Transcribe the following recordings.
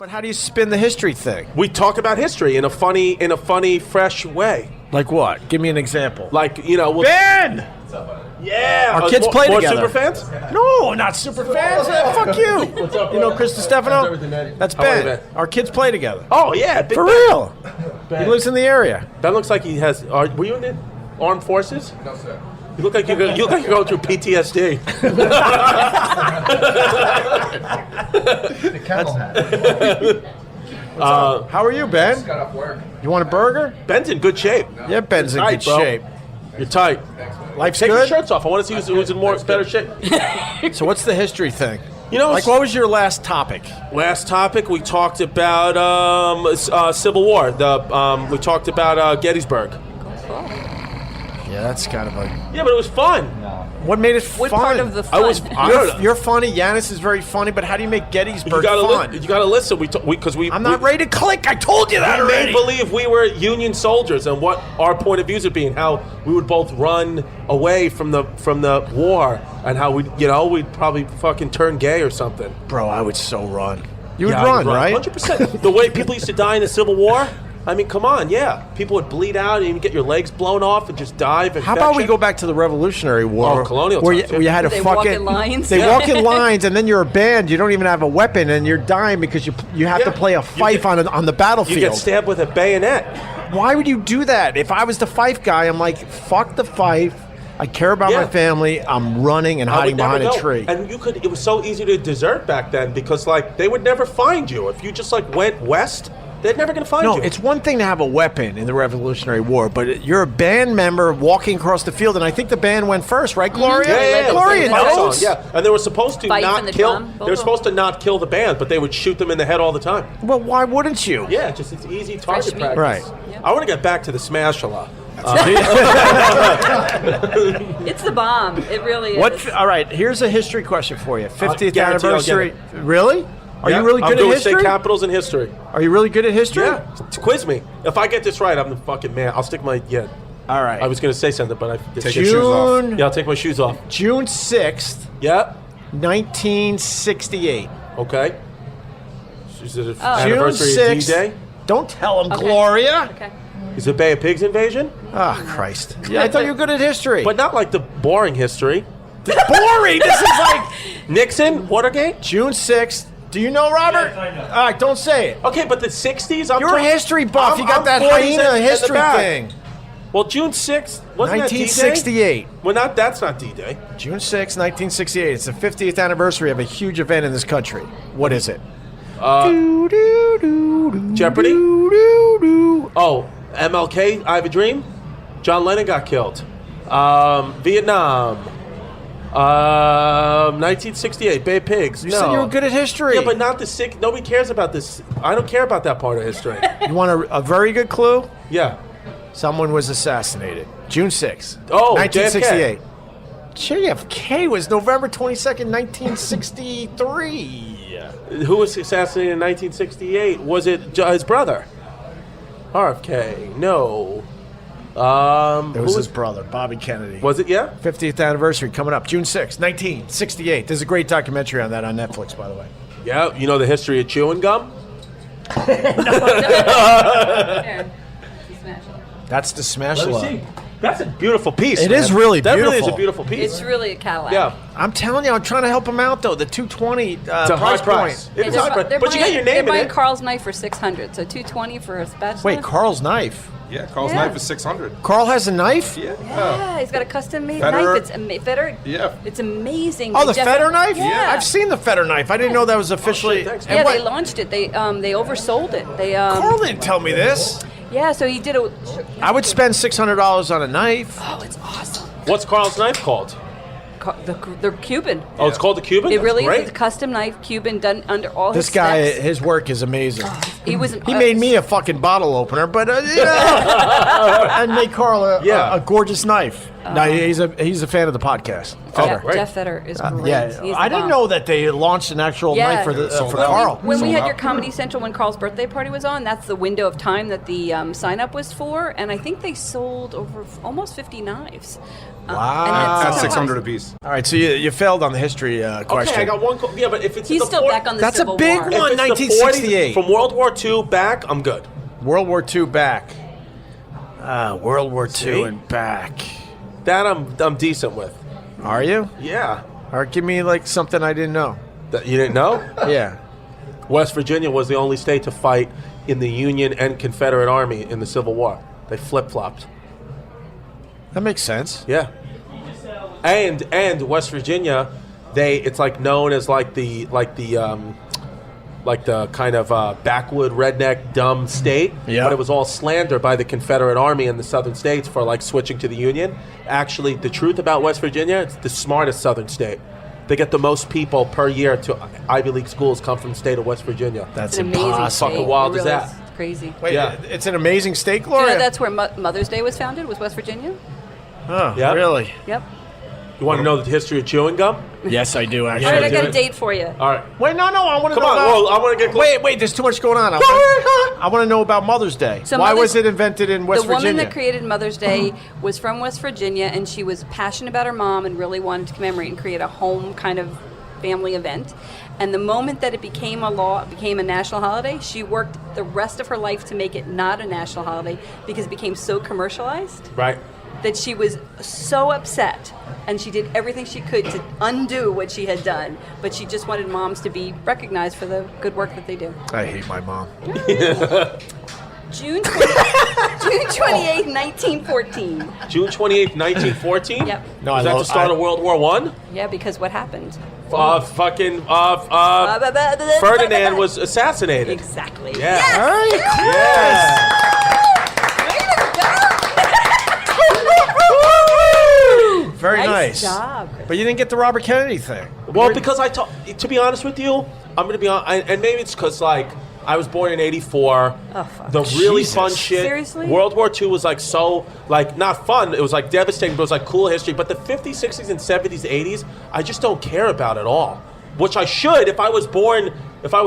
But how do you spin the history thing? We talk about history in a funny, fresh way. Like what? Give me an example. Like, Ben! Yeah. Our kids play together. More super fans? No, not super fans. Fuck you. What's up, you know Chris Distefano? That's How are you, Ben. Ben? Our kids play together. Oh, yeah. Big For Ben. real. He lives in the area. Ben looks like he has... were you in the armed forces? No, sir. You look like you're going through PTSD. The camel hat. How are you, Ben? Just got off work. You want a burger? Ben's in good shape. Yeah, Ben's in Tight, good bro. shape. You're tight. Life's Take your good? shirts off. I want to see who's in better shape. So what's the history thing? You know, Like, what was your last topic? last topic we talked about Civil War. We talked about Gettysburg. Yeah, that's kind of a... Yeah, but it was fun. What made it What fun? part of the fun? I don't know. You're funny. Yanis is very funny, but how do you make Gettysburg You fun? gotta listen. Because I'm not ready to click. I told you that We already. made believe we were Union soldiers and what our point of views would be, and how we would both run away from the war, and how we'd probably fucking turn gay or something. Bro, I would so run. You would Yeah, I run, right? 100%. The way people used to die in the Civil War. I mean, come on, yeah. People would bleed out and even get your legs blown off and just die of infection. How about we go back to the Revolutionary War? Oh, colonial where times, you had to They fucking walk in lines? They Yeah. walk in lines, and then you're a band. You don't even have a weapon, and you're dying because you have to Yeah. play a fife on the You battlefield. get stabbed with a bayonet. Why would you do that? If I was the fife guy, I'm like, fuck the fife. I care about Yeah. my family. I'm running and I would hiding never behind a know. tree. And it was so easy to desert back then because, like, they would never find you. If you just, like, went west, they're never going to find No, you. it's one thing to have a weapon in the Revolutionary War, but you're a band member walking across the field, and I think the band went first, right, Gloria? Yeah, Gloria it was like a fight knows. song, yeah, and they were supposed to Fife not and the kill. drum, They were supposed to not kill the band, but they would shoot them in the head all the time. Well, why wouldn't you? Yeah, it's easy target Fresh meat. practice. Right. Yep. I want to get back to the Smash a lot. It's the bomb. It really is. All right, here's a history question for you. 50th guarantee I'll get anniversary. it. Really? Are Yeah, you really I'm good at doing history? state capitals and history. Are you really good at history? Yeah, quiz me. If I get this right, I'm the fucking man. I'll stick my All right. I was going to say something, but I Take your shoes off. Yeah, I'll take my shoes off. June 6th, Yeah. 1968. Okay. Is it an Oh. anniversary June of 6th. D-Day? Don't tell him, Okay. Gloria. Okay. Is it Bay of Pigs invasion? Oh, Christ. Yeah, I thought you were good at history. But not like the boring history. boring. This is like Nixon, Watergate. June 6th. Do you know, Robert? Yes, I know. All right, don't say it. Okay, but the 60s. You're a history buff. You got that 40s hyena in the history back. thing. Well, June 6th wasn't that D-Day? 1968. Well, that's not D-Day. June 6th, 1968. It's the 50th anniversy of a huge event in this country. What is it? Jeopardy. Oh, MLK. I Have a Dream. John Lennon got killed. Vietnam. 1968. Bay of Pigs. You no. said you were good at history. Yeah, but not the sick. Nobody cares about this. I don't care about that part of history. You want a very good clue? Yeah. Someone was assassinated. June 6th. Oh, 1968. JFK was November 22nd, 1963. Who was assassinated in 1968? Was it his brother? RFK. No. It was his brother, Bobby Kennedy. Was it? Yeah. 50th anniversary coming up, June 6th, 1968. There's a great documentary on that on Netflix, by the way. Yeah. You know the history of chewing gum? There. You smash it. That's the Smash Let me Love. see. That's a beautiful piece. It man. is really That really is beautiful. a beautiful piece. It's really a Cadillac. Yeah. I'm telling you, I'm trying to help him out, though. The 220 It's a high price. point. It is high price. But you got your name They're in buying it. Carl's knife for $600, so $220 for a spatula. Wait, Carl's knife? Yeah, Carl's Yeah. knife is $600. Carl has a knife? Yeah. Yeah, he's got a custom-made Federer. knife. It's Federer. Yeah. It's amazing. Oh, They the Feder knife? Yeah. I've seen the Feder knife. I didn't know that was officially. thanks. And Yeah, what- they launched it. They oversold it. They Carl didn't tell me this. Yeah, so he did a. I would spend $600 on a knife. Oh, it's awesome. What's Carl's knife called? They're Cuban. Oh, it's called the Cuban? It really That's is. It's a custom knife, Cuban, done under all This his guy, specs. his work is amazing. He was. He made me a fucking bottle opener, but you know, and made Carl a gorgeous knife. No, he's a fan of the podcast. Oh, great. Jeff Fetter is great. Yeah, He's I the didn't bomb. know that they launched an actual night for Sold out. Carl. When we Sold had out. your Comedy Central when Carl's birthday party was on, that's the window of time that the sign-up was for, and I think they sold over almost 50 knives. Wow. And That's so 600 awesome. apiece. All right, so you failed on the history question. Okay, I got one. Yeah, but if it's He's the still back on the That's a Civil big War. one. if it's the 1968. 40s, from World War II back, I'm good. World War II back. World War See? II and back. That I'm decent with. Are you? Yeah. All right, give me like something I didn't know. That you didn't know? Yeah. West Virginia was the only state to fight in the Union and Confederate Army in the Civil War. They flip-flopped. That makes sense. Yeah. And West Virginia, it's like known as like the kind of backwood, redneck, dumb state. Yeah. But it was all slander by the Confederate Army in the southern states for like switching to the Union. Actually, the truth about West Virginia, it's the smartest southern state. They get the most people per year to Ivy League schools come from the state of West Virginia. That's It's an amazing impossible. state. Fucking wild It is really that? It's crazy. Wait, Yeah. it's an amazing state, Do you Gloria? know that's where Mother's Day was founded, was West Virginia? Oh, Yeah. really? Yep. You want to know the history of chewing gum? Yes, I do, actually. All right, I do got a it. date for you. All right. Wait, no, I want to Come know on. about... Well, I want to get close. Wait, there's too much going on. I want to know about Mother's Day. So Why Mother's- was it invented in West The woman Virginia? that created Mother's Day was from West Virginia, and she was passionate about her mom and really wanted to commemorate and create a home kind of family event. And the moment that it became a law, it became a national holiday, she worked the rest of her life to make it not a national holiday because it became so commercialized Right. that she was so upset. And she did everything she could to undo what she had done. But she just wanted moms to be recognized for the good work that they do. I hate my mom. June 28, 1914. June 28th, 1914? Yep. No, Was that the start of World War One? Yeah, because what happened? Ferdinand was assassinated. Exactly. Yeah. All right, very nice. job, Chris. But you didn't get the Robert Kennedy thing. Well, because to be honest with you, I'm going to be honest, and maybe it's because, like, I was born in 84. Oh, fuck. The really Jesus. fun shit. Seriously? World War II was, like, so, like, not fun. It was, like, devastating, but it was, like, cool history. But the 50s, 60s, and 70s, 80s, I just don't care about at all. Which I should. If I was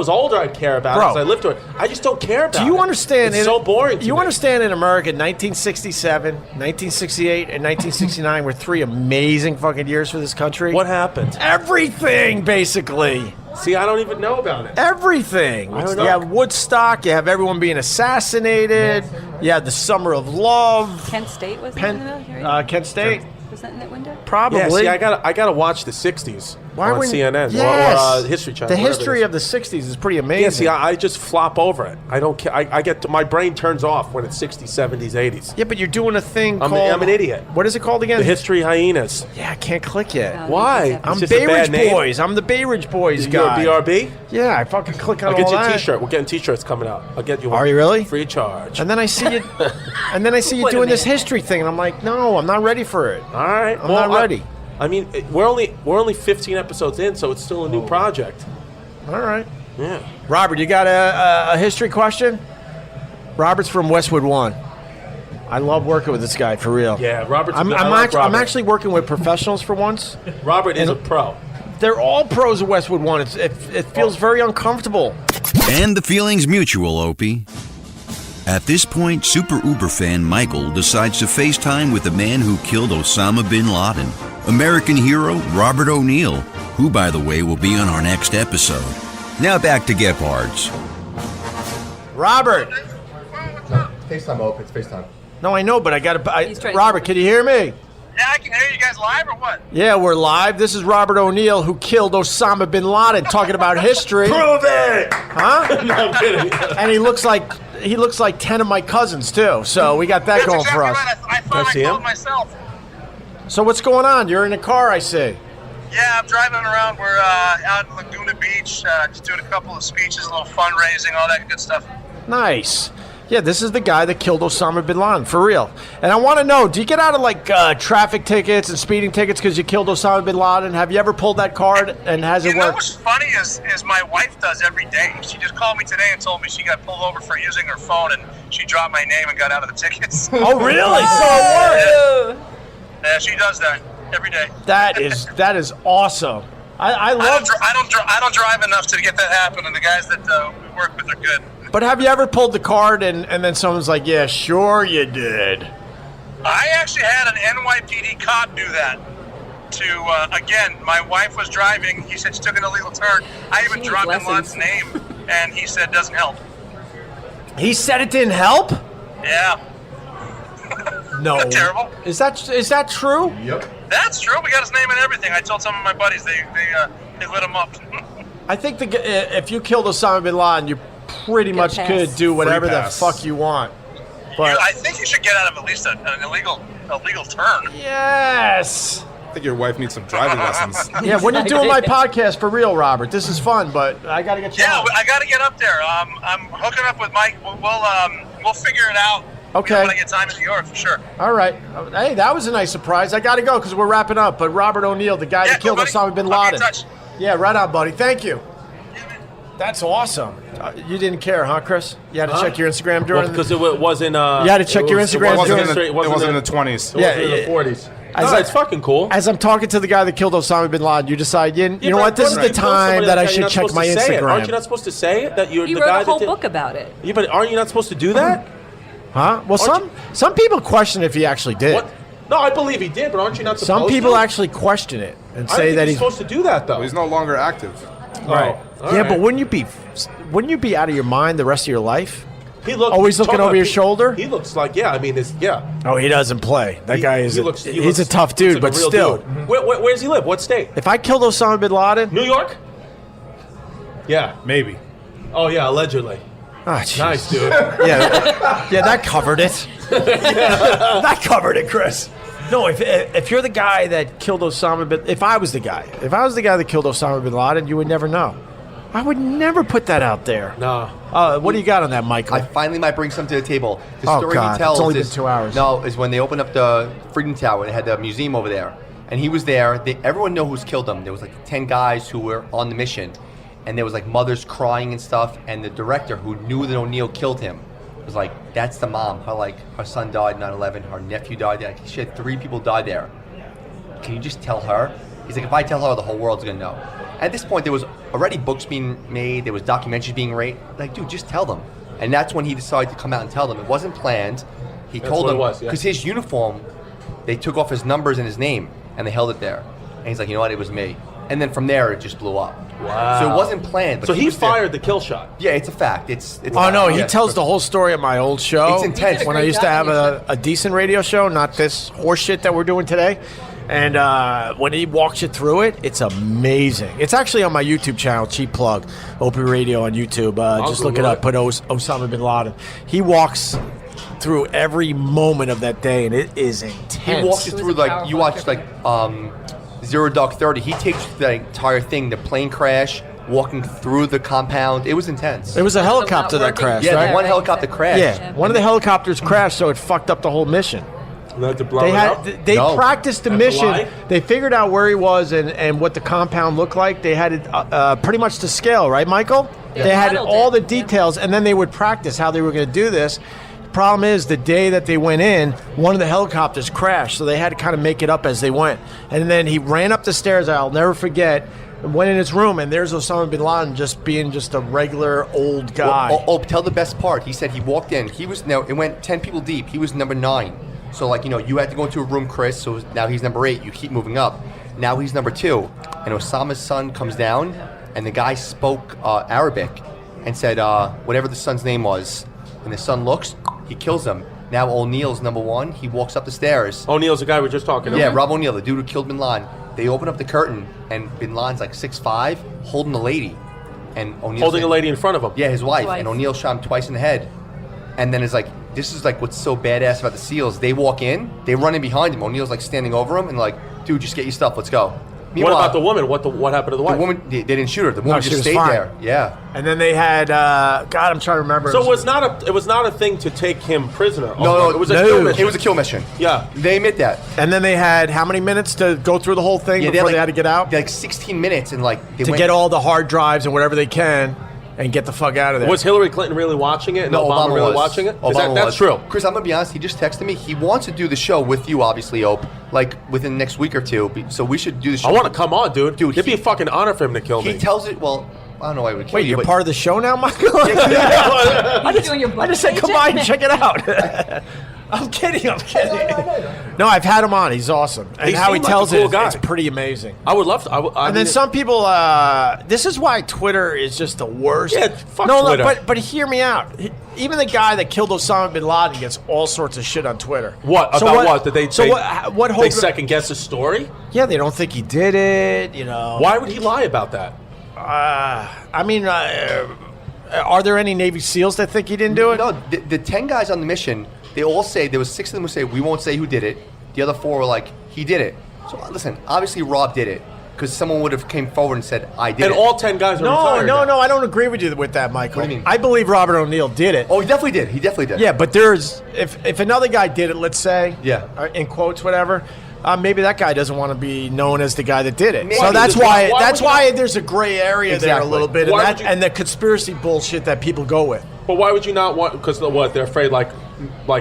older, I'd care about it Bro. because I lived through it. I just don't care about it. Do you understand? It's so boring to You me. understand in America, 1967, 1968, and 1969 were three amazing fucking years for this country. What happened? Everything, basically. See, I don't even know about it. Everything. I don't You know. have Woodstock. You have everyone being assassinated. You have the Summer of Love. Kent State was that in the military? Kent State. Was that in that window? Probably. Yeah, see, I gotta watch the 60s on wouldn't- CNN Yes. or History Channel. The whatever it history is. of the 60s is pretty amazing. Yeah, see, I just flop over it. I don't care. I get my brain turns off when it's 60s, 70s, 80s. Yeah, but you're doing a thing I'm called... an idiot. What is it called again? The History Hyenas. Yeah, I can't click yet. No. Why? I'm It's just a Bay bad Ridge name. Boys. I'm the Bay Ridge Boys You're guy. a BRB? Yeah, I fucking click on I'll get all you a that. T-shirt. We're getting T-shirts coming out. I'll get you one. Are you really? Free of charge. And then I see you, and then I see you Wait a doing this minute. history thing, and I'm like, no, I'm not ready for it. All right. I'm not ready. I mean, we're only 15 episodes in, so it's still a new project. All right, Yeah. Robert, you got a history question? Robert's from Westwood One. I love working with this guy for real. Yeah, Robert's. I'm Robert. actually working with professionals for once. Robert is a pro. They're all pros at Westwood One. It feels very uncomfortable. And the feeling's mutual, Opie. At this point, super uber fan Michael decides to FaceTime with the man who killed Osama Bin Laden, American hero Robert O'Neill, who, by the way, will be on our next episode. Now back to Gebhards. Robert. FaceTime open. It's FaceTime. No, I know, but I got He's trying to. to- Robert, can you hear me? Yeah, I can hear you guys live or what? Yeah, we're live. This is Robert O'Neill, who killed Osama Bin Laden, talking about history. Prove it. Huh? No, I'm kidding. And he looks like 10 of my cousins too. So we got that That's going exactly for us. right. I Can I thought I see called him? myself. So what's going on? You're in a car, I see. Yeah, I'm driving around. We're out in Laguna Beach, just doing a couple of speeches, a little fundraising, all that good stuff. Nice. Yeah, this is the guy that killed Osama Bin Laden, for real. And I want to know, do you get out of like traffic tickets and speeding tickets because you killed Osama Bin Laden? Have you ever pulled that card and has it You know worked? what's funny is my wife does every day. She just called me today and told me she got pulled over for using her phone and she dropped my name and got out of the tickets. Oh, really? So it worked. Yeah, she does that every day. That is awesome. I love. I don't drive enough to get that happen, and the guys that we work with are good. But have you ever pulled the card and then someone's like, yeah, sure you did? I actually had an NYPD cop do that. Again, my wife was driving. He said she took an illegal turn. I even dropped Bin Laden's name, and he said doesn't help. He said it didn't help? Yeah. No. Isn't that terrible? Is that true? Yep. That's true. We got his name and everything. I told some of my buddies. They lit him up. I think if you killed Osama Bin Laden, you pretty much could do whatever the fuck you want. But I think you should get out of at least an illegal turn. yes. I think your wife needs some driving lessons. Yeah, when you're doing my podcast for real, Robert, this is fun, but I got to get you Yeah, on. I got to get up there. I'm hooking up with Mike. We'll figure it out. Okay. When I get time in New York, for sure. All right. Hey, that was a nice surprise. I got to go because we're wrapping up. But Robert O'Neill, the guy that killed Osama Bin I'll Laden. be in touch. Yeah, right on, buddy. Thank you. That's awesome. You didn't care, huh, Chris? You had to check your Instagram during because it wasn't. You had to check your Instagram It wasn't in the 20s. Yeah, in the 40s. As No, it's fucking cool. As I'm talking to the guy that killed Osama Bin Laden, you decide, you know but what, this is the when you kill time somebody that I like you're should not check supposed my to say it. Instagram. Aren't you not supposed to say it? That you're You the wrote guy a whole that did, book about it. Yeah, but aren't you not supposed to do that? Huh? Well, some people question if he actually did. What? No, I believe he did, but aren't you not supposed to? Some people actually question it and I say think that he's supposed to do that, though. He's no longer active. Right. Oh, all Yeah, right. but wouldn't you be out of your mind the rest of your life? He looks Always looking over your shoulder? He looks like, yeah, I mean, Oh, he doesn't play. That guy is. He He's a tough dude, looks like but a real still. dude. Where does he live? What state? If I killed Osama Bin Laden, New York? Yeah. Maybe. Oh, yeah, allegedly. Nice, dude. yeah, that covered it. That covered it, Chris. No, if you're the guy that killed Osama bin, if I was the guy that killed Osama bin Laden, you would never know. I would never put that out there. No. What do you got on that, Michael? I finally might bring something to the table. The Oh, story God. he tells It's only been is 2 hours. No, is when they opened up the Freedom Tower. They had the museum over there, and he was there. Everyone knew who's killed him. There was like 10 guys who were on the mission, and there was like mothers crying and stuff. And the director, who knew that O'Neill killed him, was like, "That's the mom. Her son died 9/11. Her nephew died there. She had 3 people die there. Can you just tell her?" He's like, "If I tell her, the whole world's gonna know." At this point, there was already books being made. There was documentaries being made. Like, dude, just tell them. And that's when he decided to come out and tell them. It wasn't planned. He told what them it was, yeah. because his uniform, they took off his numbers and his name, and they held it there. And he's like, "You know what? It was me." And then from there, it just blew up. Wow. So it wasn't planned. But So he was there. fired the kill shot. Yeah, it's a fact. It's Oh no, he yeah. tells the whole story at my old show. It's intense. When I used to have a decent radio show, not this horse shit that we're doing today. And when he walks you through it, it's amazing. It's actually on my YouTube channel, cheap plug, Opie Radio on YouTube. Just look it up, put Osama Bin Laden. He walks through every moment of that day, and it is intense. He walks you through like you watch like Zero Dark 30. He takes you through the entire thing, the plane crash, walking through the compound. It was intense. It was a helicopter that crashed, Yeah, right? one helicopter crashed. Yeah, one of the helicopters crashed, so it fucked up the whole mission. They practiced the mission. lie? They figured out where he was and what the compound looked like. They had it pretty much to scale, right, Michael? Yeah. They had Modeled all it, the details, and then they would practice how they were going to do this. Problem is, the day that they went in, one of the helicopters crashed, so they had to kind of make it up as they went. And then he ran up the stairs, I'll never forget, and went in his room, and there's Osama Bin Laden just being just a regular old guy. Tell the best part. He said he walked in. It went 10 people deep. He was number 9. So you had to go into a room, Chris, so now he's number 8. You keep moving up. Now he's number 2. And Osama's son comes down, and the guy spoke Arabic and said whatever the son's name was. And the son looks, he kills him. Now O'Neill's number 1. He walks up the stairs. O'Neill's the guy we were just talking about. Yeah, Rob O'Neill, the dude who killed Bin Laden. They open up the curtain, and Bin Laden's like 6'5", holding a lady. And O'Neill's Holding a lady in front of him. Yeah, his wife. And O'Neill shot him twice in the head. And then it's like, this is like what's so badass about the SEALs. They walk in, they run in behind him. O'Neill's like standing over him and like, dude, just get your stuff, let's go. What about the woman? What happened to the wife? The woman, they didn't shoot her. The woman she just was stayed fine. there. Yeah. And then they had, God, I'm trying to remember. So it was not a thing to take him prisoner. No, it was a kill mission. It was a kill mission. Yeah. They admit that. And then they had how many minutes to go through the whole thing before they had to get out? Like 16 minutes and like To get all the hard drives and whatever they can. and get the fuck out of there. Was Hillary Clinton really watching it? And No, Obama really was. watching it? Obama That's was. true. Chris, I'm gonna be honest. He just texted me. He wants to do the show with you, obviously, Ope. Like within the next week or two. So we should do the show. I want to come on, dude. Dude, It'd be a fucking honor for him to kill me. He tells it. Well, I don't know why he would kill Wait, you. you're but part of the show now, Michael? He's doing your I just said book come agent? by and check it out. I'm kidding. No, I've had him on. He's awesome. And He how he seemed like tells a cool it, guy. it's pretty amazing. I would love to. And then some people, this is why Twitter is just the worst. Yeah, fuck no, Twitter. But hear me out. Even the guy that killed Osama Bin Laden gets all sorts of shit on Twitter. What? So About what? Did they, so they, what they hope? second guess his story? Yeah, they don't think he did it, you know. Why would he lie about that? I mean, are there any Navy SEALs that think he didn't do it? No, the 10 guys on the mission, they all say, there was 6 of them who say, we won't say who did it. The other 4 were like, he did it. So listen, obviously Rob did it because someone would have came forward and said, I did And it. all 10 guys are No, retired no, now. no. I don't agree with you with that, Michael. What do you mean? I believe Robert O'Neill did it. Oh, he definitely did. He definitely did. Yeah, but there's if another guy did it, let's say, Yeah. in quotes, whatever. Maybe that guy doesn't want to be known as the guy that did it. Maybe. So that's Why why would you not- there's a gray area there a Exactly. little bit, Why would you- and the conspiracy bullshit that people go with. But why would you not want? Because what? They're afraid like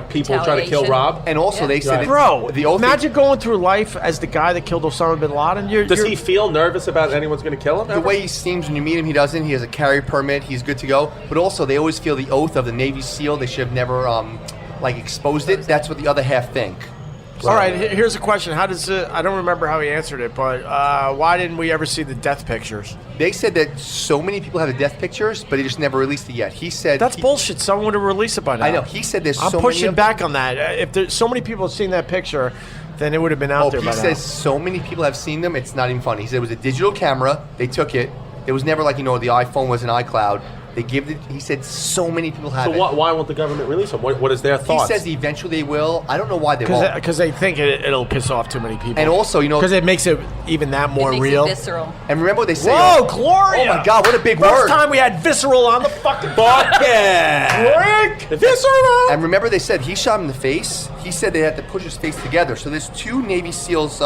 people trying to kill Retaliation. Rob. And also they said, Bro, the oath imagine going through life as the guy that killed Osama bin Laden. Does he feel nervous about anyone's going to kill him? the way he seems when you meet him, he doesn't. He has a carry permit. He's good to go. But also, they always feel the oath of the Navy SEAL. They should have never exposed it. That's what the other half think. All right, here's a question. How does I don't remember how he answered it, but why didn't we ever see the death pictures? They said that so many people have the death pictures, but they just never released it yet. He said That's bullshit. Someone would have released it by now. I know. He said there's I'm so pushing many. back on that. If there's so many people have seen that picture, then it would have been out there He by says now. so many people have seen them. It's not even funny. He said it was a digital camera. They took it. It was never like the iPhone was an iCloud. They give it. He said so many people have So it. why won't the government release him? What is their He thoughts? says eventually they will. I don't know why they won't. Because they think it'll piss off too many people. And also, because it makes it even that more It makes real. it visceral. And remember what they say. Whoa, Gloria! Oh my God, what a big First word! time we had visceral on the fucking Fuck yeah! Rick! Visceral! And remember they said he shot him in the face. He said they had to push his face together. So there's 2 Navy SEALs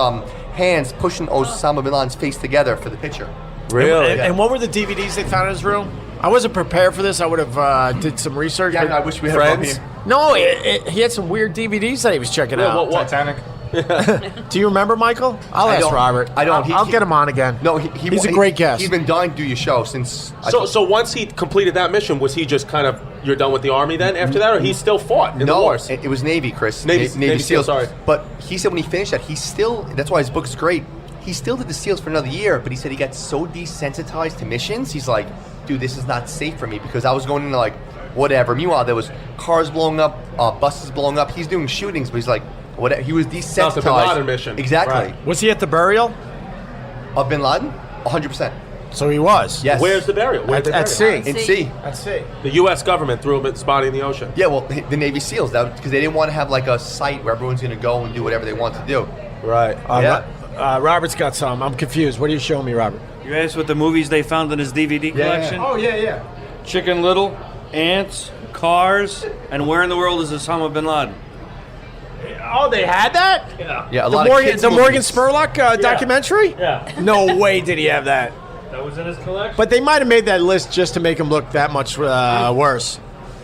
hands pushing Osama bin Laden's face together for the picture. Really? And what were the DVDs they found in his room? I wasn't prepared for this. I would have did some research. Yeah, but- I wish we had Friends? Rob here. No, he had some weird DVDs that he was checking out. Titanic. Do you remember, Michael? I'll I ask don't. Robert. I don't. I'll get him on again. No, he's a great guest. He's been dying to do your show since. So once he completed that mission, was he just kind of you're done with the army then after that, or he still fought in the no, wars? it was Navy, Chris. Navy Navy SEAL, SEALs. sorry. But he said when he finished that, he still. That's why his book is great. He still did the SEALs for another year, but he said he got so desensitized to missions. He's like, dude, this is not safe for me because I was going into like whatever. Meanwhile, there was cars blowing up, buses blowing up. He's doing shootings, but he's like, whatever. He was desensitized. Not the Bin Laden mission. Exactly. Right. Was he at the burial? Of Bin Laden, 100%. So he was. Yes. Where's the burial? Where'd they At bury him? sea. In See. sea. At sea. The U.S. government threw his body in the ocean. Yeah, well, the Navy SEALs, because they didn't want to have like a site where everyone's going to go and do whatever they want to do. Right. Robert's got some. I'm confused. What are you showing me, Robert? You asked what the movies they found in his DVD collection? Oh, yeah. Chicken Little, Ants, Cars, and Where in the World is Osama Bin Laden? Oh, they had that? Yeah, a The lot Morgan, of kids the Morgan movies. Spurlock documentary? Yeah. No way did he have that. That was in his collection? But they might have made that list just to make him look that much worse.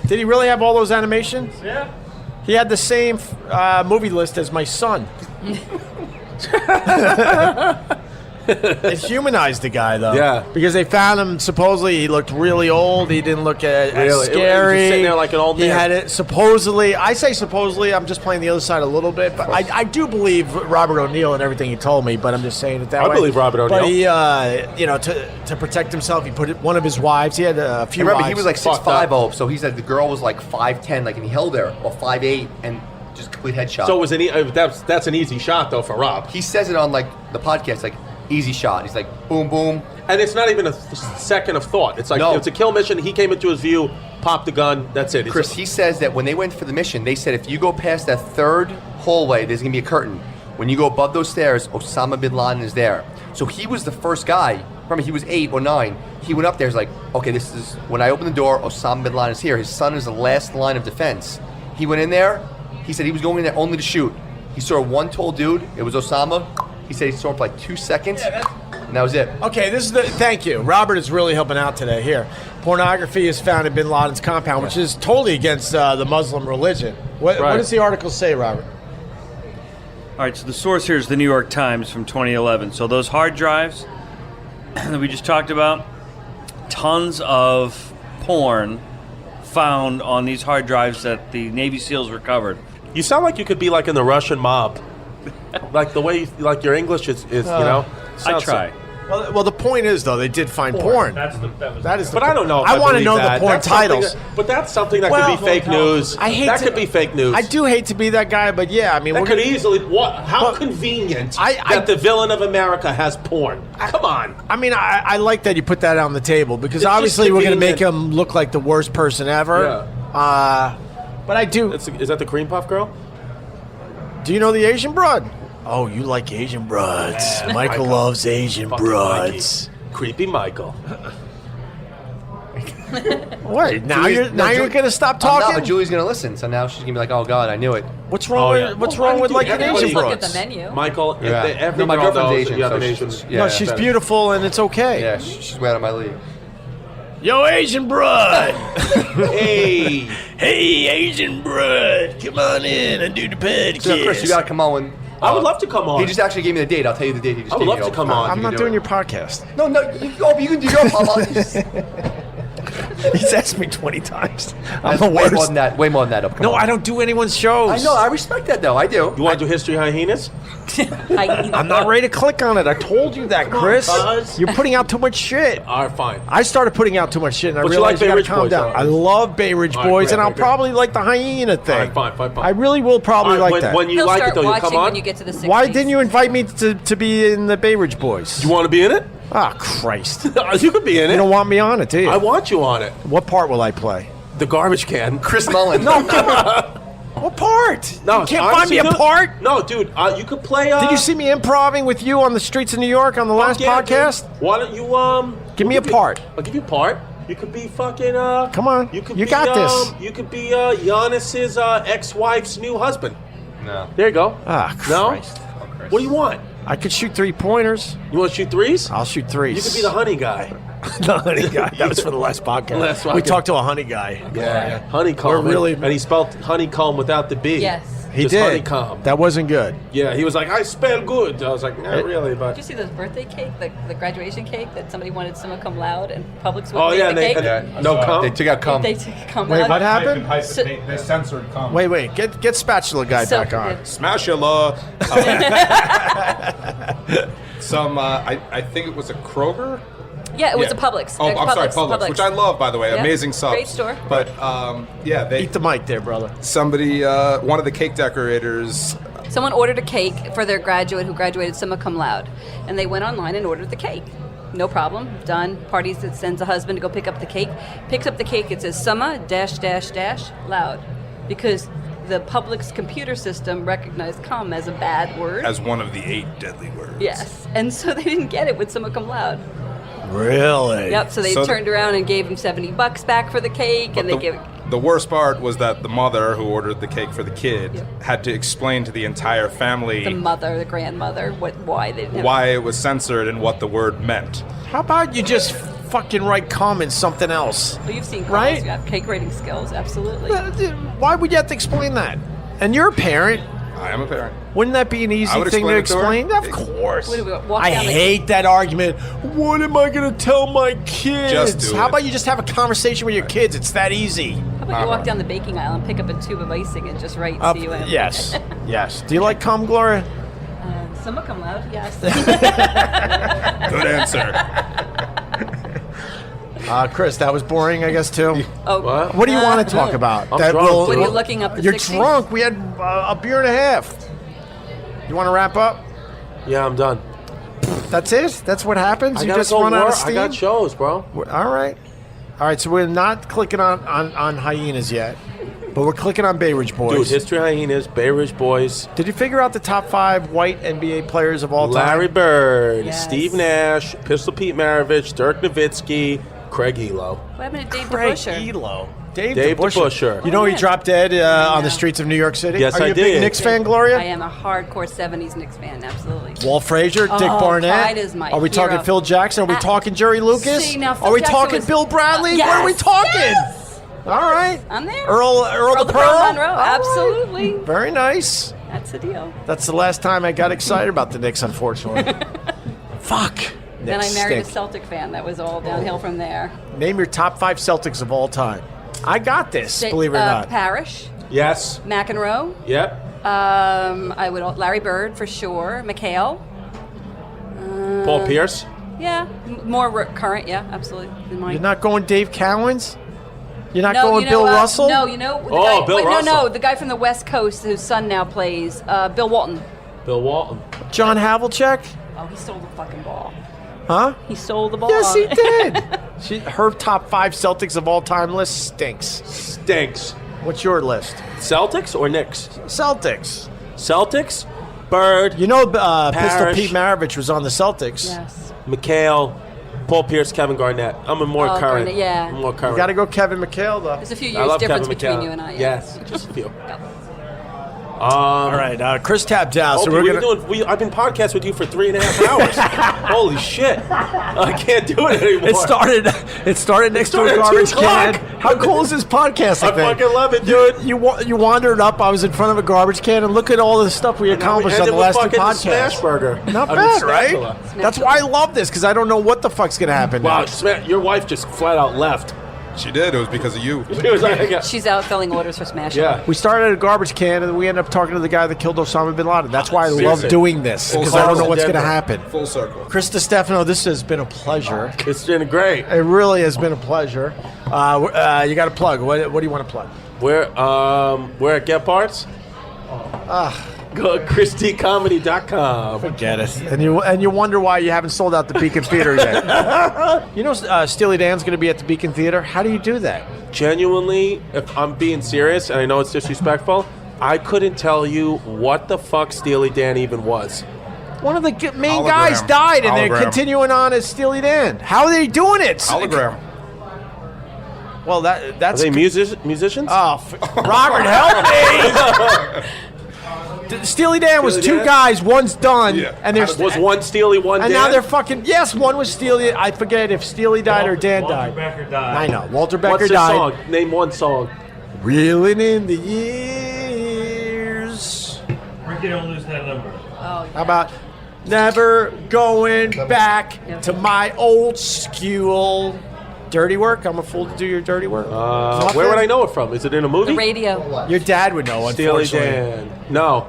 Did he really have all those animations? Yeah. He had the same movie list as my son. It humanized the guy, though. Yeah. Because they found him, supposedly, he looked really old. He didn't look as Really? It was just scary. sitting there like an old He man. had it, supposedly, I say supposedly, I'm just playing the other side a little bit, but I do believe Robert O'Neill and everything he told me, but I'm just saying it that I way. believe Robert But O'Neill. he, to protect himself, he put one of his wives, he had a few Remember, wives. he was like Fucked 6'5", so he said the girl was like 5'10", like, and he held her, or 5'8", and just complete headshot. So it was that's an easy shot though for Rob. He says it on like the podcast, like easy shot. He's like boom, boom. And it's not even a second of thought. It's like No. it's a kill mission. He came into his view, popped the gun. That's it. Chris, he says that when they went for the mission, they said if you go past that third hallway, there's gonna be a curtain. When you go above those stairs, Osama bin Laden is there. So he was the first guy. Remember, he was 8 or 9. He went up there. He's like, okay, this is when I open the door. Osama bin Laden is here. His son is the last line of defense. He went in there. He said he was going in there only to shoot. He saw one tall dude. It was Osama. He said he saw him for like 2 seconds, and that was it. Okay, thank you. Robert is really helping out today. Here, pornography is found in Bin Laden's compound, which is totally against the Muslim religion. What does the article say, Robert? All right, so the source here is the New York Times from 2011. So those hard drives that we just talked about, tons of porn found on these hard drives that the Navy SEALs recovered. You sound like you could be like in the Russian mob. Like the way like your English is you know. I try. Well, the point is, though, they did find porn. That is. But I don't know. If I want to believe know that. the porn That's something titles. but that's something that could be fake news. I hate that to- could be fake news. I do hate to be that guy, but yeah, I mean, That we're could gonna- easily. What? How But convenient I- that the villain of America has porn. Come on. I mean, I like that you put that on the table because It's just obviously we're going to make convenient. him look like the worst person ever. But I do. Is that the cream puff girl? Do you know the Asian broad? Oh, you like Asian broads. Michael loves Asian Fucking broads. Mikey. Creepy Michael. What? Now Julie's- you're going to stop I'm talking? not, but Julie's gonna listen, so now she's gonna be like, "Oh God, I knew it." What's wrong with Why do you liking everybody- Asian Look at broads? the menu. Michael, Yeah. every No, my girl girlfriend's knows Asian, that you have so an she's- Asian. yeah. No, she's better. beautiful and it's okay. Yeah, she's way out of my league. Yo, Asian broad. Hey. Hey, Asian broad. Come on in and do the pedicure. So, Chris, you gotta come on when. I would love to come on. He just actually gave me the date. I'll tell you the date. He just I would gave love me to over come time. on. I'm You not can doing do your it. podcast. No, you can do your podcast. He's asked me 20 times. I'm That's the way more worst. than that. Way more than that. No, I don't do anyone's shows. I know. I respect that though. I do. You want to do History Hyenas? I'm not ready to click on it. I told you that, Chris. cuz. You're putting out too much shit. All right, fine. I started putting out too much shit, and I But you realized like you Bay gotta Ridge calm Boys, down. though. I love Bay Ridge All right, Boys, great, and I'll great, great. probably like the hyena thing. All right, fine. I really will probably All right, like that. when you He'll like start it, though, you watching come on. when you get to the 60s. Why didn't you invite me to be in the Bay Ridge Boys? You want to be in it? Ah, Christ. You could be in it. You don't want me on it, do you? I want you on it. What part will I play? The garbage can. Chris Mullen. What part? No, you can't honestly, find me a dude- part? No, dude. You could play. Did you see me improving with you on the streets of New York on the last yeah, podcast? dude. Why don't you Give me you a could part. I'll give you a part. You could be fucking. Come on. You could. You be, got this. You could be Giannis's ex-wife's new husband. No. There you go. Ah, No. Christ. What do you want? I could shoot 3-pointers. You want to shoot threes? I'll shoot threes. You could be the honey guy. The honey guy. That was for the last podcast. Last We podcast. talked to a honey guy. Yeah. Honeycomb. We're really- and he spelled honeycomb without the B. Yes. He Just did. honeycomb. That wasn't good. Yeah, he was like, I spell good. I was like, not really, but. Did you see those birthday cake, the graduation cake that somebody wanted summa cum laude and Publix would Oh, make yeah, the they, cake? no cum. They took out cum. They took cum Wait, out. what happened? So- They censored cum. Wait. Get spatula guy So- back on. yeah. Smashula. I think it was a Kroger. Yeah, it was a Publix. Oh, I'm sorry, Publix, which I love, by the way. Yeah, Amazing subs. great store. But yeah, they Eat the mic there, brother. somebody, one of the cake decorators. Someone ordered a cake for their graduate who graduated summa cum laude, and they went online and ordered the cake. No problem, done. Parties that sends a husband to go pick up the cake. Picks up the cake, it says summa -- loud, because the Publix computer system recognized cum as a bad word. As one of the 8 deadly words. Yes, and so they didn't get it with summa cum laude. Really? Yep. So they So- turned around and gave him $70 back for the cake, and they gave. The worst part was that the mother who ordered the cake for the kid had to explain to the entire family The mother, the grandmother, why they didn't have why it was censored and what the word meant. How about you just fucking write cum in something else? Well, you've seen Right? right? You have cake rating skills, absolutely. Why would you have to explain that? And you're a parent. I am a parent. Wouldn't that be an easy I would thing to explain it to her. explain? Of course. What do we walk I down the- hate that argument. What am I going to tell my kids? Just do How it. about you just have a conversation with your kids? It's that easy. How about you walk down the baking aisle and pick up a tube of icing and just write CUM? Yes. Yes. Do you like cum, Gloria? Summa cum laude, yes. Good answer. Chris, that was boring, I guess, too. Oh, What do you want to talk about? I'm drunk, will- dude. What are you looking up the You're 60s? drunk. We had a beer and a half. You want to wrap up? Yeah, I'm done. That's it? That's what happens? I You gotta just go run out of work. steam? I got shows, bro. All right. All right, so we're not clicking on hyenas yet, but we're clicking on Bay Ridge Boys. Dude, History Hyenas, Bay Ridge Boys, Did you figure out the top 5 white NBA players of all time? Larry Bird, Yes. Steve Nash, Pistol Pete Maravich, Dirk Nowitzki, Craig Elo. What happened to Dave Craig DeBuscher? Elo. Dave Dave the the Busher. You know he Yeah. dropped dead on the streets of New York City? Yes, Are I you a did. big Knicks fan, Gloria? I am a hardcore 70s Knicks fan, absolutely. Walt Frazier, Dick Oh, Barnett. Clyde is my Are we talking hero. Phil Jackson? Are we talking Jerry Lucas? See, now Phil Are we Jackson talking was- Bill Bradley? Yes, What are we talking? yes. All right. I'm there. Earl the Pearl? Monroe, All right. absolutely. Very nice. That's the deal. That's the last time I got excited about the Knicks, unfortunately. Fuck. Then I Knicks married a stink. Celtic fan. That was all downhill from there. Name your top 5 Celtics of all time. I got this, believe it or not. Parrish, Yes. McEnroe. Yep. I would Larry Bird for sure. McHale. Paul Pierce. Yeah, more current. Yeah, absolutely. In my You're not going Dave Cowens? You're not no, going you know, Bill Russell? No, you know. The Oh, guy, Bill wait, Russell. No, the guy from the West Coast whose son now plays. Bill Walton. Bill Walton. John Havlicek? Oh, he stole the fucking ball. Huh? He stole the ball. Yes, he did. Her top 5 Celtics of all time list stinks. Stinks. What's your list? Celtics or Knicks? Celtics. Celtics. Bird. You know, Pistol Parrish. Pete Maravich was on the Celtics. Yes. McHale. Paul Pierce. Kevin Garnett. I'm a more Oh, current. Garnett, yeah. I'm more current. You got to go Kevin McHale, though. There's a few I years love difference Kevin between McHale. you and I. Yeah. Yes, just a few. All right, Chris tapped out, so Opie, we're what are gonna. you doing? I've been podcasting with you for 3.5 hours. Holy shit! I can't do it anymore. It started next to a started at garbage 2 can. o'clock. How cool is this podcasting I thing? fucking love it, dude. You wandered up. I was in front of a garbage can, and look at all the stuff we accomplished on the last 2 podcasts. Smashburger. Not I mean, bad, right? Smashburger. That's why I love this, because I don't know what the fuck's gonna happen. Wow, now. your wife just flat out left. She did. It was because of you. She was like, She's out filling orders for Smash. yeah. We started at a garbage can, and we ended up talking to the guy that killed Osama Bin Laden. That's why I Seriously. love doing this, Full because I don't know circle. what's gonna Denver. happen. Full circle. Chris Distefano, this has been a pleasure. It's been great. It really has been a pleasure. You got to plug. What do you want to plug? We're at Gebhards. Go to ChrisDComedy.com. Forget it. And you wonder why you haven't sold out the Beacon Theater yet. You know, Steely Dan's going to be at the Beacon Theater. How do you do that? Genuinely, if I'm being serious, and I know it's disrespectful, I couldn't tell you what the fuck Steely Dan even was. One of the main Hologram. guys died, and they're Hologram. continuing on as Steely Dan. How are they doing it? Hologram. Well, Are that's they musicians? Robert, help me. Steely Dan was Steely 2 Dan? guys. One's done, Yeah. and there's was one Steely, one and Dan? now they're fucking. Yes, one was Steely. I forget if Steely died or Dan Walter died. Becker died. I know. Walter Becker What's the died. song? Name one song. Reeling in the years. Ricky, don't lose that number. Oh, How about never going back to my old school? Dirty work. I'm a fool to do your dirty work. Where would I know it from? Is it in a movie? the radio. Your dad would know. Steely Unfortunately, Dan. No.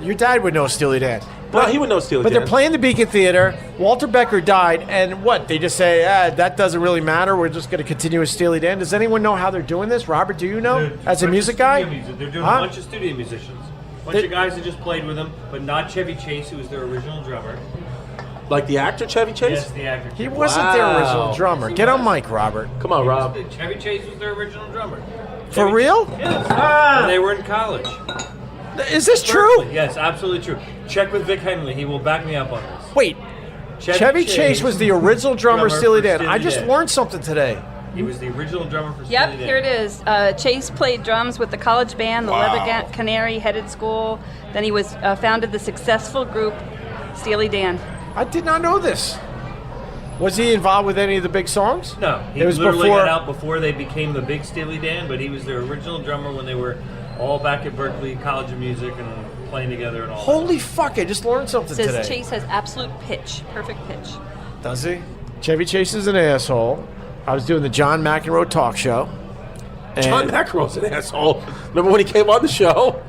your dad would know Steely Dan. No, he would know Steely But Dan. they're playing the Beacon Theater. Walter Becker died, and what? They just say, that doesn't really matter. We're just going to continue with Steely Dan. Does anyone know how they're doing this? Robert, do you know? Dude, As a bunch of music studio guy? music. They're doing Huh? a bunch of studio musicians. Bunch They- of guys that just played with them, but not Chevy Chase, who was their original drummer. Like the actor Chevy Chase? Yes, the actor. He wasn't their original Wow. drummer. Yes, he Get on was. mic, Robert. Come on, Rob. Chevy Chase was their original drummer. For Chevy- real? Yes. When they were in college. Is this true? Yes, absolutely true. Check with Vic Henley. He will back me up on this. Wait, Chevy Chase was the original drummer of Steely Dan. I just learned something today. He was the original drummer for Steely Yep, Dan. here it is. Chase played drums with the college band, the Wow. Leather Canary Headed School. Then he was founded the successful group Steely Dan. I did not know this. Was he involved with any of the big songs? No, he It was literally before- got out before they became the big Steely Dan, but he was their original drummer when they were all back at Berklee College of Music and playing together and all. Holy fuck, I just learned something Says today. Chase has absolute pitch, perfect pitch. Does he? Chevy Chase is an asshole. I was doing the John McEnroe talk show. And John McEnroe's an asshole. Remember when he came on the show?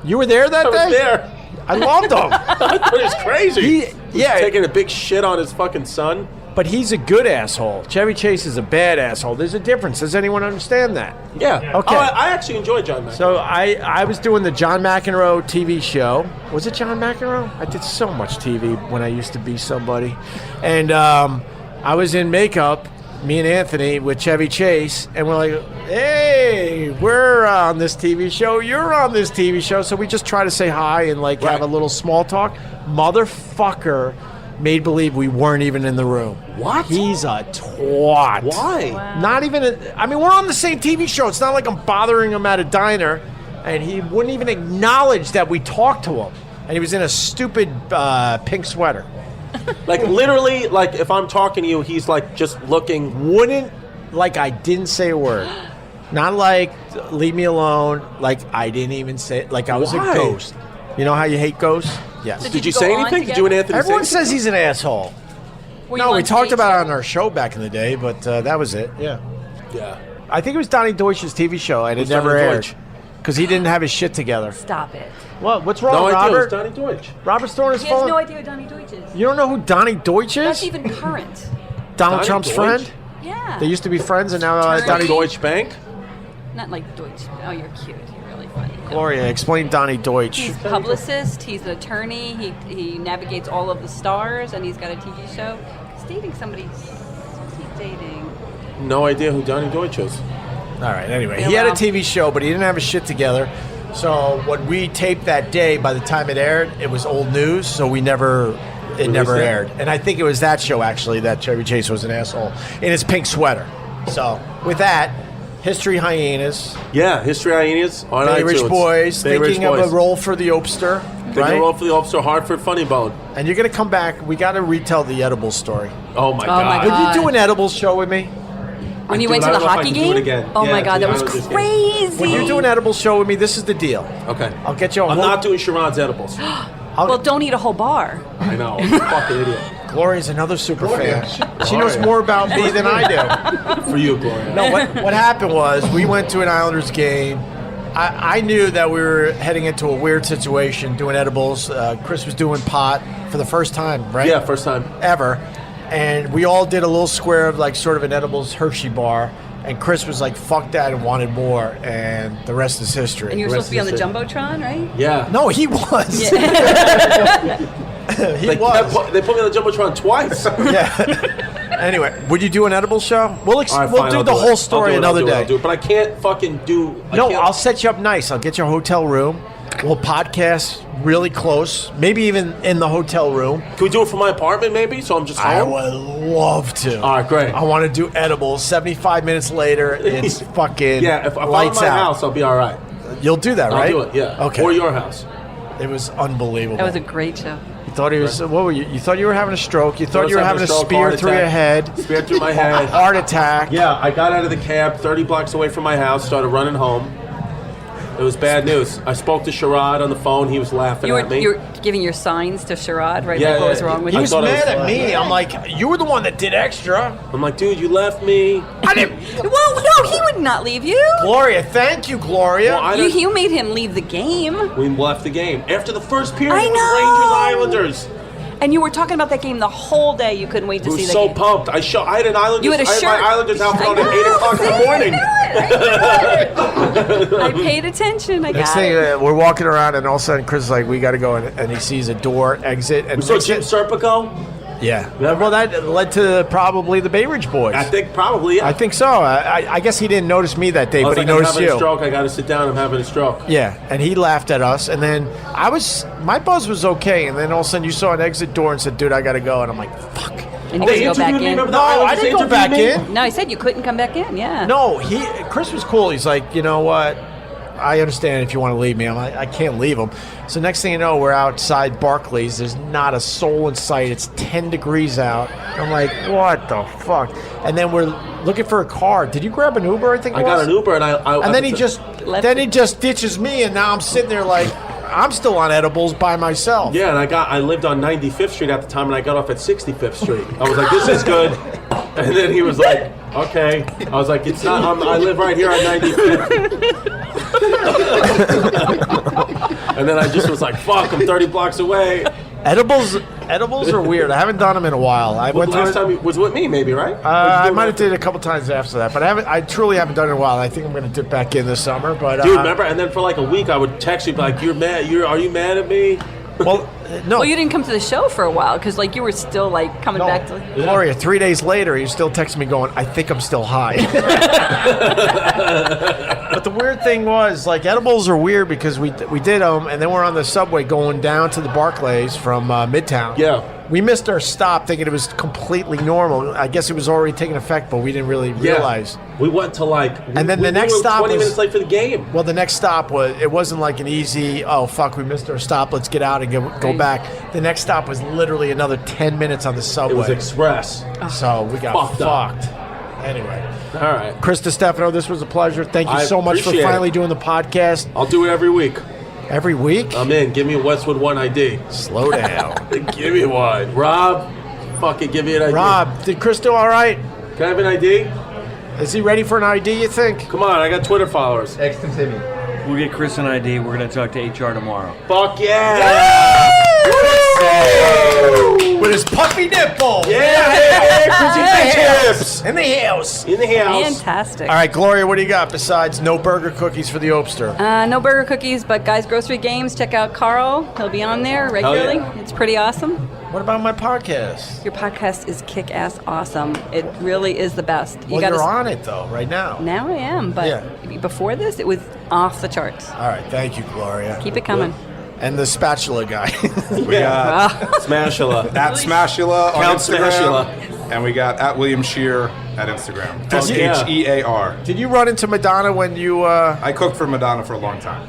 you were there that I day? was there. I loved him. I thought it was crazy. He- yeah. taking a big shit on his fucking son. But he's a good asshole. Chevy Chase is a bad asshole. There's a difference. Does anyone understand that? Yeah. Okay. Oh, I actually enjoy John McEnroe. So I was doing the John McEnroe TV show. Was it John McEnroe? I did so much TV when I used to be somebody. And I was in makeup, me and Anthony, with Chevy Chase. And we're like, hey, we're on this TV show. You're on this TV show. So we just try to say hi and like have a little small talk. Motherfucker made believe we weren't even in the room. What? He's a twat. Why? Wow. Not even. I mean, we're on the same TV show. It's not like I'm bothering him at a diner, and he wouldn't even acknowledge that we talked to him. And he was in a stupid pink sweater. Like literally, like if I'm talking to you, he's like just looking. Wouldn't like I didn't say a word. Not like leave me alone. Like I didn't even say. Like I was Why? a ghost. You know how you hate ghosts? Yes. So Did you go say on anything? Did together? you and Anthony Everyone say says he's an asshole. Were you No, on we talked stage about it together? on our show back in the day, but that was it. Yeah. anything? Yeah. I think it was Donnie Deutsch's TV show, and it Who's never Donnie aired Deutsch? because he didn't have his shit together. Stop it. What? What's wrong, No idea. It Robert? was Donnie Deutsch. Robert's throwing his He has phone. no idea who Donnie Deutsch is. You don't know who Donnie Deutsch is? That's even current. Donald Donnie Trump's Deutsch? friend. Yeah. They used to be friends, and now Attorney. Donnie Deutsch. Deutsche Bank. Not like Deutsch. Oh, you're cute. You're really funny. No. Gloria, explain Donnie Deutsch. He's a publicist. He's an attorney. He navigates all of the stars, and he's got a TV show. He's dating somebody. Who's he dating? No idea who Donnie Deutsch is. All right. Anyway, Yeah, he had a well. TV show, but he didn't have his shit together. So when we taped that day, by the time it aired, it was old news. So it never Released it? aired. And I think it was that show actually that Chevy Chase was an asshole in his pink sweater. So with that, History Hyenas, Yeah, History Hyenas on Bay iTunes. Ridge Boys, Bay Ridge thinking of Boys. a role for the Opster, Taking a right? role for the Officer Hartford Funny Bone. And you're gonna come back. We got to retell the edibles story. Oh my Oh god. my Would God. you do an edibles show with me? When you Dude, went I to the don't know if I hockey can do game? it again. Oh Yeah, my God, to that the was Islanders game. crazy. When you do an edibles show with me, this is the deal. Okay. I'll get you a I'm whole- not doing Sharon's edibles. Well, don't eat a whole bar. I know. Fucking idiot. Gloria's another super fan. She knows more about me than I do. For you, Gloria. No, what happened was we went to an Islanders game. I knew that we were heading into a weird situation doing edibles. Chris was doing pot for the first time, right? Yeah, first time. Ever. And we all did a little square of like sort of an edibles Hershey bar. And Chris was like, fuck that and wanted more. And the rest is history. And you were The supposed to be on the rest is Jumbotron, right? Yeah. No, he was. he They was. They put me on the Jumbotron twice. Yeah. Anyway, would you do an edibles show? We'll All right, we'll fine, do I'll the it. whole I'll story do it, another I'll do it, day. I'll do it. But I can't fucking do. No, can't- I'll set you up nice. I'll get you a hotel room. We'll podcast really close, maybe even in the hotel room. Can we do it from my apartment, maybe? So I'm just I home. would love to. All right, great. I want to do edibles. 75 minutes later, it's fucking Yeah, if I'm at lights my out. house, I'll be all right. You'll do that, I'll right? do it. Yeah. Okay. Or your house. It was unbelievable. That was a great show. You thought he was. What were you? You thought you were having a stroke. You I thought was you were having having a a stroke, spear heart through your attack. head. Spear through my head. Heart attack. Yeah, I got out of the cab 30 blocks away from my house, started running home. It was bad news. I spoke to Sherrod on the phone. He was laughing at me. You were giving your signs to Sherrod, right? Yeah, Like, what was yeah. wrong with He I you? was thought it mad was- at me. I'm like, you were the one that did extra. I'm like, dude, you left me. I didn't. Well, no, he would not leave you. Gloria, thank you, Gloria. Well, I You made him leave the game. We left the game. After the first period, I it was know. Rangers Islanders. And you were talking about that game the whole day. You couldn't wait to I see was the so game. pumped. I had an Islanders. You had a I had shirt. my Islanders outfit I on at 8 o'clock in the morning. I paid attention. I Next got thing, it. we're walking around, and all of a sudden, Chris is like, "We got to go," and he sees a door exit, and We saw Jim Serpico. yeah. Well, that led to probably the Bay Ridge Boys. I think probably. Yeah. I think so. I guess he didn't notice me that day, I was but he like, I'm noticed having a you. stroke. I got to sit down. I'm having a stroke. Yeah, and he laughed at us, and then my buzz was okay, and then all of a sudden you saw an exit door and said, "Dude, I got to go," and I'm like, "Fuck." And They you could go back interviewed me, in. remember No, the I Islanders didn't go interviewed back me? in. No, he said you couldn't come back in. Yeah. No, Chris was cool. He's like, you know what? I understand if you want to leave me. I'm like, I can't leave him. So next thing you know, we're outside Barclays. There's not a soul in sight. It's 10 degrees out. I'm like, what the fuck? And then we're looking for a car. Did you grab an Uber? I think it I got was? an Uber and I And then he just ditches me, and now I'm sitting there like I'm still on edibles by myself. Yeah, and I lived on 95th Street at the time, and I got off at 65th Street. I was like, this is good. And then he was like, okay. I was like, it's not. I live right here on 95th. And then I just was like, fuck, I'm 30 blocks away. Edibles are weird. I haven't done them in a while. I went Last to time was with me, maybe, right? I might have did it a couple times after that, but I truly haven't done it in a while. I think I'm going to dip back in this summer. But Dude, remember? And then for like a week, I would text you like, "You're mad? Are you mad at me?" well, no. Well, you didn't come to the show for a while because like you were still like coming No, back to. Gloria, 3 days later, he's still texting me going, I think I'm still high. But the weird thing was, like, edibles are weird because we did them, and then we're on the subway going down to the Barclays from Midtown. Yeah. We missed our stop thinking it was completely normal. I guess it was already taking effect, but we didn't really realize. We went to And then the next were stop 20 was- minutes late for the game. Well, the next stop it wasn't like an easy, oh, fuck, we missed our stop, let's get out and go back. The next stop was literally another 10 minutes on the subway. It was express. So we got Fucked up. fucked. Anyway. All right. Chris Distefano, this was a pleasure. Thank you I so much for appreciate finally it. doing the podcast. I'll do it every week. Every week? I'm in. Give me a Westwood One ID. Slow down. Give me one. Rob, fucking give me an ID. Rob, did Chris do all right? Can I have an ID? Is he ready for an ID, you think? Come on, I got Twitter followers. Text him to me. We'll get Chris an ID. We're going to talk to HR tomorrow. Fuck yeah! With his puppy nipple. Yeah, Chrissy Chips. In the house. In the house. Fantastic. All right, Gloria, what do you got besides no burger cookies for the Opster? No burger cookies, but Guy's Grocery Games. Check out Carl. He'll be on there regularly. yeah. It's pretty awesome. What about my podcast? Your podcast is kick-ass awesome. It really is the best. Well, you're on it, though, right now. Now I am, but before this, it was off the charts. All right, thank you, Gloria. Keep it coming. And the spatula guy. We got Smashula. at Smashula on Count Instagram. Smashula. And we got at William Shear at Instagram. yeah. SHEAR. Did you run into Madonna when you, I cooked for Madonna for a long time.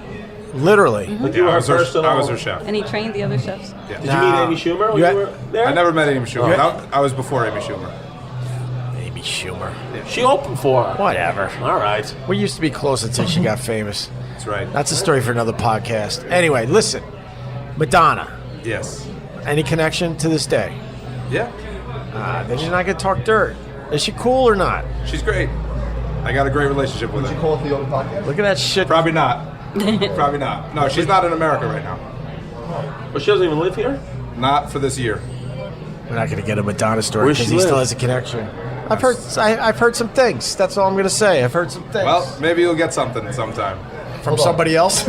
literally? You Yeah, were I was her personal. chef. And he trained the other chefs. Yeah. Did you meet Amy Schumer when You you were there? I never met Amy Schumer. Yeah. I was before Amy Schumer. Amy Schumer. She opened for her. Whatever. All right. We used to be close until she got famous. That's right. That's a story for another podcast. Anyway, listen. Madonna. Yes. Any connection to this day? Yeah. Then she's not going to talk dirt. Is she cool or not? She's great. I got a great relationship with Would you her. call it the open podcast? Look at that shit. Probably not. Probably not. No, she's not in America right now. But she doesn't even live here? Not for this year. We're not going to get a Madonna story Where's because she he still live? has a connection. I've heard some things. That's all I'm going to say. I've heard some things. Well, maybe you'll get something sometime. From somebody else.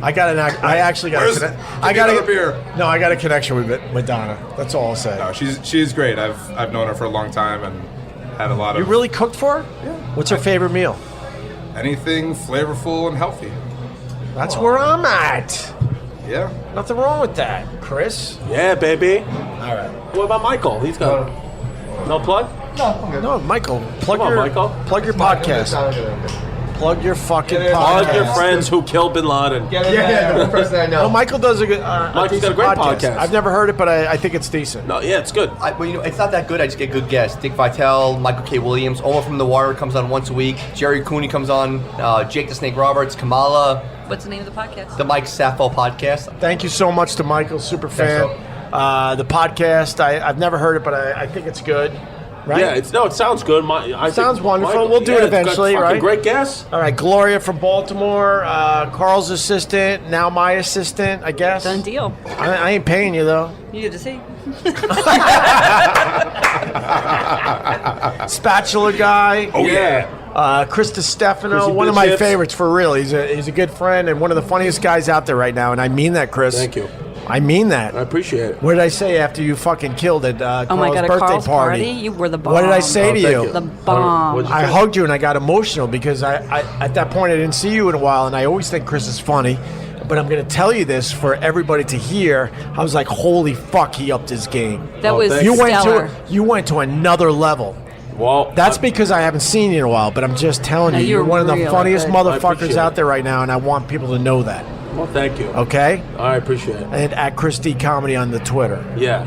I actually got Where's- a give I me got another beer. No, I got a connection with Madonna. That's all I'll say. No, she's great. I've known her for a long time and had a lot of You really cooked for her? Yeah. What's her favorite meal? anything flavorful and healthy. That's where I'm at. Yeah. Nothing wrong with that, Chris. Yeah, baby. All right. What about Michael? He's got no plug? No, Michael, plug Come on, your Michael. plug your podcast. Plug your fucking podcast. Plug your friends who killed Bin Laden. Yeah, the one person I know. No, Michael does a good. Michael's got a great podcast. I've never heard it, but I think it's decent. No, yeah, it's good. Well, it's not that good. I just get good guests. Dick Vitale, Michael K. Williams, Omar from The Wire comes on once a week. Jerry Cooney comes on. Jake the Snake Roberts, Kamala, What's the name of the podcast? the Mike Sappho podcast. Thank you so much to Michael, super fan. The podcast, I've never heard it, but I think it's good. Right? Yeah, it sounds good. I Sounds think wonderful. Michael- We'll do it it's got eventually, fucking right? Great guests. All right, Gloria from Baltimore, Carl's assistant, now my assistant, I guess. Done deal. I ain't paying you though. You get to see. Spatula guy. Oh yeah. Chris Distefano, Chrissy one of my Chips. favorites for real. He's a good friend and one of the funniest guys out there right now, and I mean that, Chris. Thank you. I mean that. I appreciate it. What did I say after you fucking killed at Carl's Oh my God, at birthday Carl's party? You were the bomb. What did I say to thank you? you. The bomb. What'd you I say? hugged you and I got emotional because I at that point I didn't see you in a while, and I always think Chris is funny. But I'm going to tell you this for everybody to hear. I was like, holy fuck, he upped his game. That was thank You stellar. you went to another level. Well, That's because I haven't seen you in a while, but I'm just telling No, you, you're you're one of the real, funniest okay. I motherfuckers appreciate out it. there right now, and I want people to know that. well, thank you. Okay? I appreciate it. And at Chris D Comedy on the Twitter. Yeah.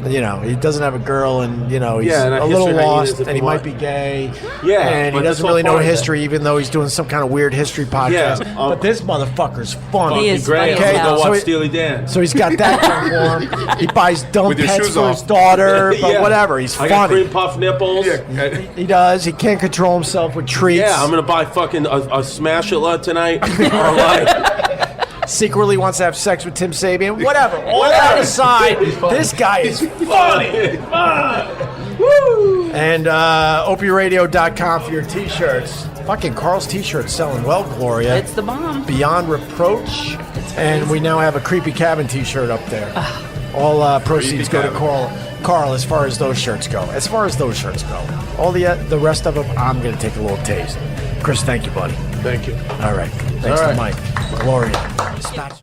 You know, he doesn't have a girl, and he's Yeah, and a little history lost, hyenas if and he you might want. be gay. Yeah, and he but doesn't that's really all know part of history, even though he's doing some kind of weird history podcast. Yeah, but this motherfucker's funny. He is Great. funny as Go hell. So watch he- Steely Dan. So he's got that going for him. He buys dumb With your pets shoes for off. his daughter, but Yeah. whatever. He's I got funny. cream puff nipples. Yeah. He does. He can't control himself with treats. Yeah, I'm gonna buy fucking a Smash-a-lot tonight. Or like, Secretly wants to have sex with Tim Sabian. Whatever. All that aside, this guy is funny. Woo! And opieradio.com for your t-shirts. Fucking Carl's t-shirts selling well, Gloria. It's the bomb. Beyond reproach. And we now have a Creepy Cabin t-shirt up there. All proceeds go to Carl as far as those shirts go. As far as those shirts go. All the rest of them, I'm going to take a little taste. Chris, thank you, buddy. thank you. All right. Thanks All to right. Mike. Gloria.